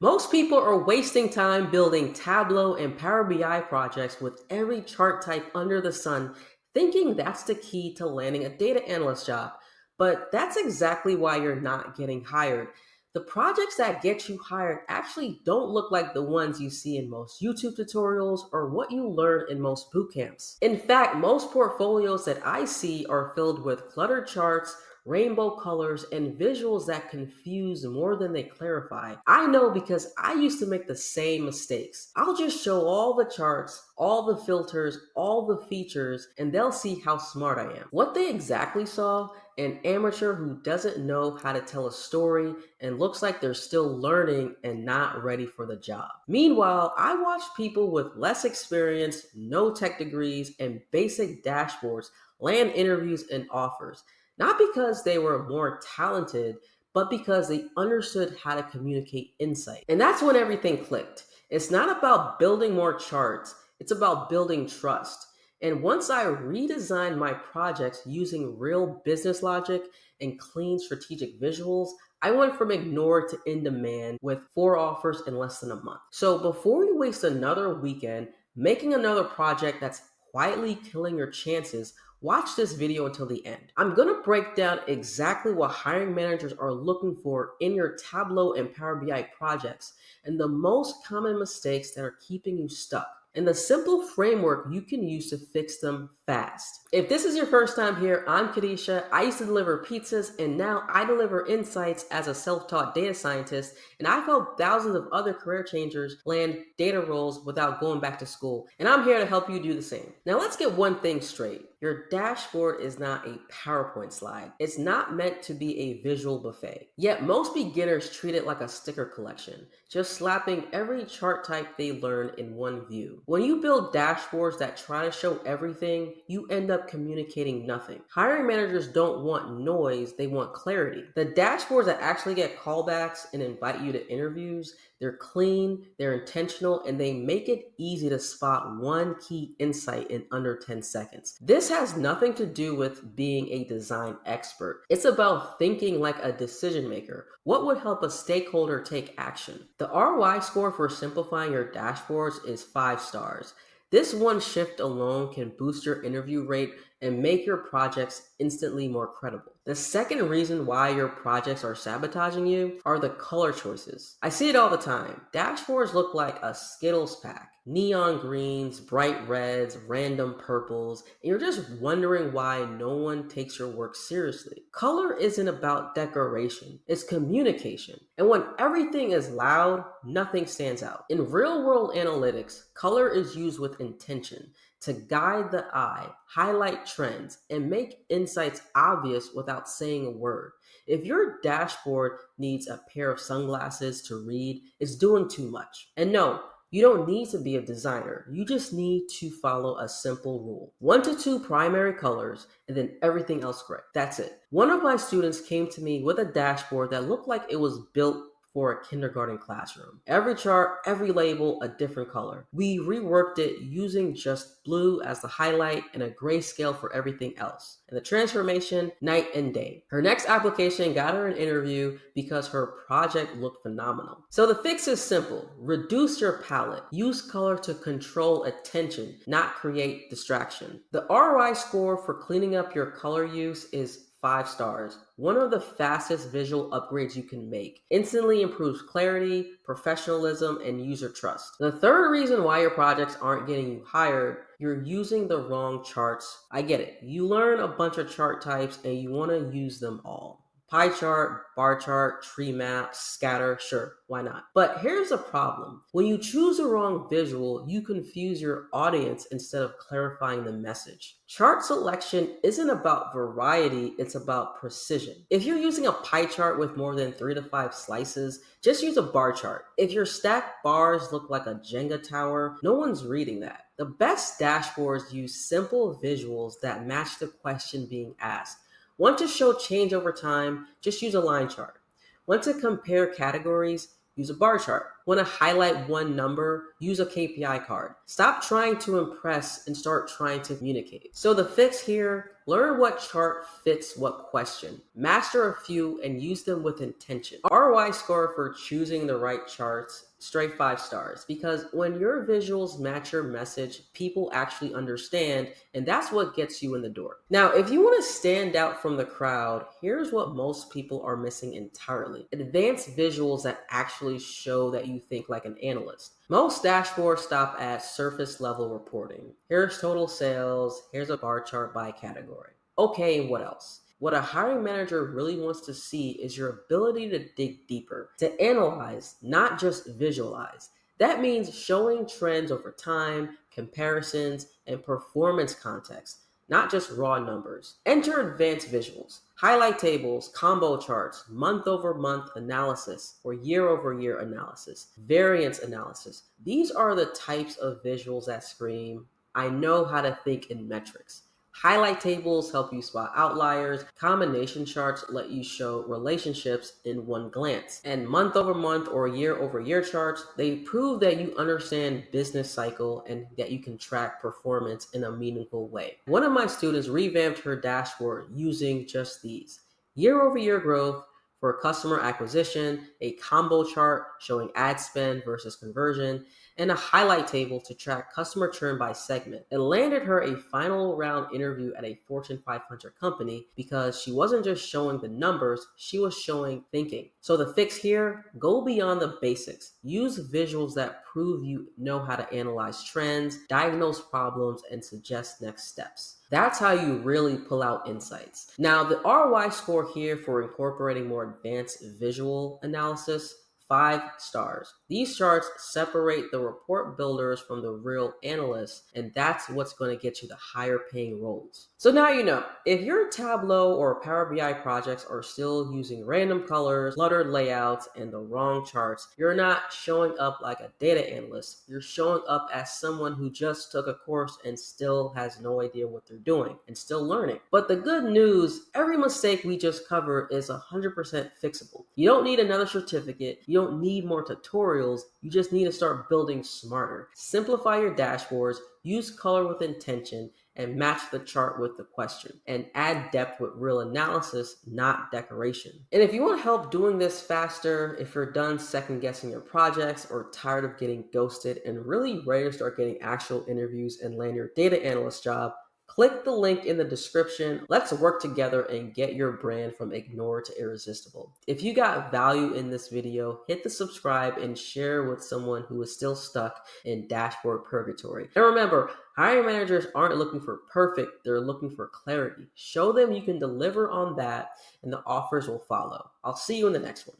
Most people are wasting time building Tableau and Power BI projects with every chart type under the sun, thinking that's the key to landing a data analyst job. But that's exactly why you're not getting hired. The projects that get you hired actually don't look like the ones you see in most YouTube tutorials or what you learn in most boot camps. In fact, most portfolios that I see are filled with cluttered charts, rainbow colors, and visuals that confuse more than they clarify. I know because I used to make the same mistakes. I'll just show all the charts, all the filters, all the features, and they'll see how smart I am. What they exactly saw, an amateur who doesn't know how to tell a story and looks like they're still learning and not ready for the job. Meanwhile, I watched people with less experience, no tech degrees, and basic dashboards land interviews and offers. Not because they were more talented, but because they understood how to communicate insight. And that's when everything clicked. It's not about building more charts, it's about building trust. And once I redesigned my projects using real business logic and clean strategic visuals, I went from ignored to in demand with 4 offers in less than a month. So before you waste another weekend making another project that's quietly killing your chances, watch this video until the end. I'm going to break down exactly what hiring managers are looking for in your Tableau and Power BI projects and the most common mistakes that are keeping you stuck, and the simple framework you can use to fix them fast. If this is your first time here, I'm Kadisha. I used to deliver pizzas, and now I deliver insights as a self-taught data scientist, and I've helped thousands of other career changers land data roles without going back to school, and I'm here to help you do the same. Now let's get one thing straight. Your dashboard is not a PowerPoint slide. It's not meant to be a visual buffet. Yet most beginners treat it like a sticker collection, just slapping every chart type they learn in one view. When you build dashboards that try to show everything, you end up communicating nothing. Hiring managers don't want noise, they want clarity. The dashboards that actually get callbacks and invite you to interviews, they're clean, they're intentional, and they make it easy to spot one key insight in under 10 seconds. This has nothing to do with being a design expert. It's about thinking like a decision maker. What would help a stakeholder take action? The ROI score for simplifying your dashboards is 5 stars. This one shift alone can boost your interview rate and make your projects instantly more credible. The second reason why your projects are sabotaging you are the color choices. I see it all the time. Dashboards look like a Skittles pack. Neon greens, bright reds, random purples, and you're just wondering why no one takes your work seriously. Color isn't about decoration, it's communication. And when everything is loud, nothing stands out. In real-world analytics, color is used with intention to guide the eye, highlight trends, and make insights obvious without saying a word. If your dashboard needs a pair of sunglasses to read, it's doing too much. And no, you don't need to be a designer. You just need to follow a simple rule. 1 to 2 primary colors and then everything else gray. That's it. One of my students came to me with a dashboard that looked like it was built for a kindergarten classroom. Every chart, every label, a different color. We reworked it using just blue as the highlight and a grayscale for everything else. And the transformation, night and day. Her next application got her an interview because her project looked phenomenal. So the fix is simple. Reduce your palette. Use color to control attention, not create distraction. The ROI score for cleaning up your color use is 5 stars. One of the fastest visual upgrades you can make. Instantly improves clarity, professionalism, and user trust. The third reason why your projects aren't getting you hired, you're using the wrong charts. I get it. You learn a bunch of chart types and you want to use them all. Pie chart, bar chart, tree map, scatter, sure, why not? But here's the problem. When you choose the wrong visual, you confuse your audience instead of clarifying the message. Chart selection isn't about variety, it's about precision. If you're using a pie chart with more than 3 to 5 slices, just use a bar chart. If your stacked bars look like a Jenga tower, no one's reading that. The best dashboards use simple visuals that match the question being asked. Want to show change over time? Just use a line chart. Want to compare categories? Use a bar chart. Want to highlight one number? Use a KPI card. Stop trying to impress and start trying to communicate. So the fix here, Learn what chart fits what question. Master a few and use them with intention. ROI score for choosing the right charts, straight 5 stars, because when your visuals match your message, people actually understand, and that's what gets you in the door. Now, if you want to stand out from the crowd, here's what most people are missing entirely: advanced visuals that actually show that you think like an analyst. Most dashboards stop at surface level reporting. Here's total sales, here's a bar chart by category. Okay, what else? What a hiring manager really wants to see is your ability to dig deeper, to analyze, not just visualize. That means showing trends over time, comparisons, and performance context, not just raw numbers. Enter advanced visuals, highlight tables, combo charts, month over month analysis, or year over year analysis, variance analysis. These are the types of visuals that scream, I know how to think in metrics. Highlight tables help you spot outliers. Combination charts let you show relationships in one glance. And month over month or year over year charts, they prove that you understand business cycle and that you can track performance in a meaningful way. One of my students revamped her dashboard using just these: year over year growth for customer acquisition, a combo chart showing ad spend versus conversion, and a highlight table to track customer churn by segment. It landed her a final round interview at a Fortune 500 company because she wasn't just showing the numbers, she was showing thinking. So the fix here: go beyond the basics. Use visuals that prove you know how to analyze trends, diagnose problems, and suggest next steps. That's how you really pull out insights. Now, the ROI score here for incorporating more advanced visual analysis: 5 stars. These charts separate the report builders from the real analysts, and that's what's going to get you the higher paying roles. So now you know, if your Tableau or Power BI projects are still using random colors, cluttered layouts, and the wrong charts, you're not showing up like a data analyst. You're showing up as someone who just took a course and still has no idea what they're doing and still learning. But the good news: every mistake we just covered is 100% fixable. You don't need another certificate. You don't need more tutorials. You just need to start building smarter. Simplify your dashboards, use color with intention, and match the chart with the question. And add depth with real analysis, not decoration. And if you want help doing this faster, if you're done second guessing your projects or tired of getting ghosted and really ready to start getting actual interviews and land your data analyst job, click the link in the description. Let's work together and get your brand from ignored to irresistible. If you got value in this video, hit the subscribe and share with someone who is still stuck in dashboard purgatory. And remember, hiring managers aren't looking for perfect, they're looking for clarity. Show them you can deliver on that, and the offers will follow. I'll see you in the next one.